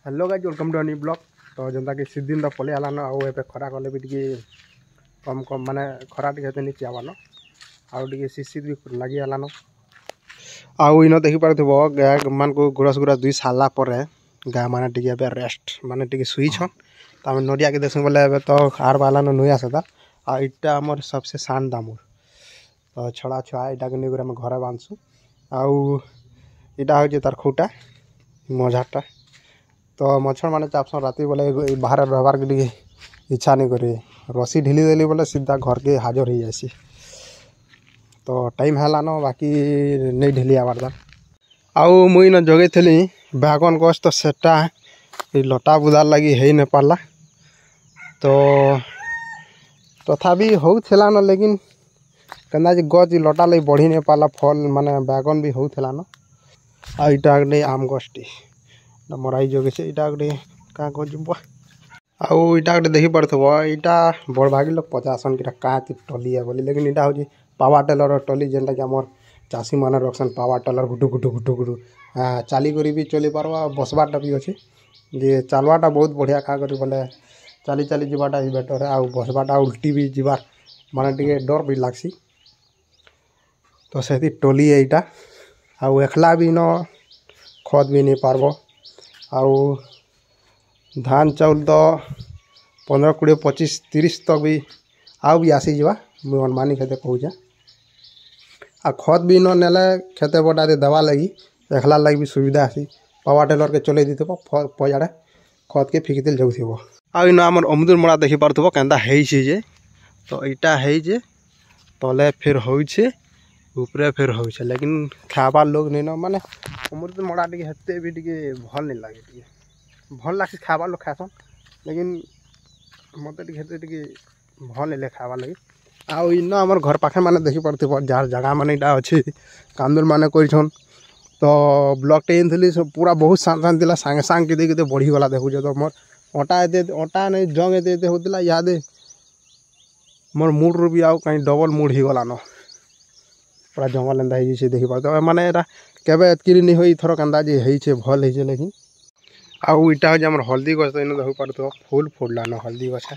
Hello guys welcome to new blog. तो जेनता कि सीदिन तो पलि आलान आउ एबे खरा गले भी टिके कम कम माने खरा टिके नीचे आवान आउ टिके शीत भी लगी आलान आउ इन देखि पारथबो गाय मान को गुरस गुरस दुई साला परे गाय माने टिके एबे रेस्ट माने टिके सुई छन तामे नडिया के देसु बोले एबे तो आर बालान नुई आसता आ इटा हमर सबसे शान दामुर तो छड़ा छुआ इटा के निगुर हम घरे बांधसु आउ इटा हो जे तार खुटा मजाटा तो मच्छर माने चापसन राति बोले बाहर रहबार के लिए इच्छा नहीं करे रसी ढिली देली बोले सीधा घर के हाजर हो जासी तो टाइम हेलान बाकी नहीं ढिली आवार दार आउ मुई न जगे थी बैगन गछ तो सेटा लटा बुदार लगी है नहीं पाला तो तथापि होउथेला न लेकिन कन्दा जे गछ लटा लगी बढ़ी नहीं पाला फल माने बैगन भी होउथेला न आ इटा गटे आम गछटी मराई जगे से इटा गटे का गजब आउ इटा गटे देखि पड़थबो इटा बड़ भागी लोग पचासन किटा का टली है बोली लेकिन इटा होजी पावर टेलर टली जेनटा कि हमर चासी माने रखसन पावर टेलर गुटु गुटु गुटु गुटु चाली करी भी चली पारबा बसबाटा भी अच्छे जे चालवाटा बहुत बढ़िया का करी बोले चाली चाली जीवाटा ही बेटर है आउ बसबाटा उल्टी भी जीवार माने टिके डर भी लागसी तो सेति टली है इटा आउ एकला भी न खद भी नहीं पारबो आउ धान चाउल तो 15 20 25 30 तक भी आउ भी आसी जावा मुझे अनुमानी खेते कहूँ आ खत भी न नेले खेते बटा दवा लगी एकला लगी भी सुविधा आसी पावर टेलर के चले दी पजाड़े खत के फिकिते जाऊब आउ इन आम अमदुर मड़ा देखी पार्थब केन्ता है तो इटा है जे तले फिर होइछे ऊपरे फिर होइछे लेकिन खाबार लोग नहीं न माने अमृत मड़ा टिके हेते भी टिके भल नहीं लागे टिके भल लागसी खाबार लोग खासन लेकिन मते टिके हेते टिके भल नहीं ले खाबार लगी आउ इन हमर घर पाखे माने देखि पड़थबो जार जगह माने इटा अछि कांदुर माने करिछन तो ब्लॉक टेन थली पूरा बहुत शांत शांत दिला सांगे सांग के देखते बढ़ी गला देखु जे तो मोर ओटा ओटा नहीं जंग एते होतिला याद मोर मूड रू भी आउ कहीं डबल मूड ही गला न पूरा जंगल एंदा है देखी पाते माने केबे एतकिरी नहीं होई थोड़ा कंदा जे है भल है लेकिन आउ इटा हो हमर हल्दी गछ तो इन देखि पारतो फूल फुटला न हल्दी गछ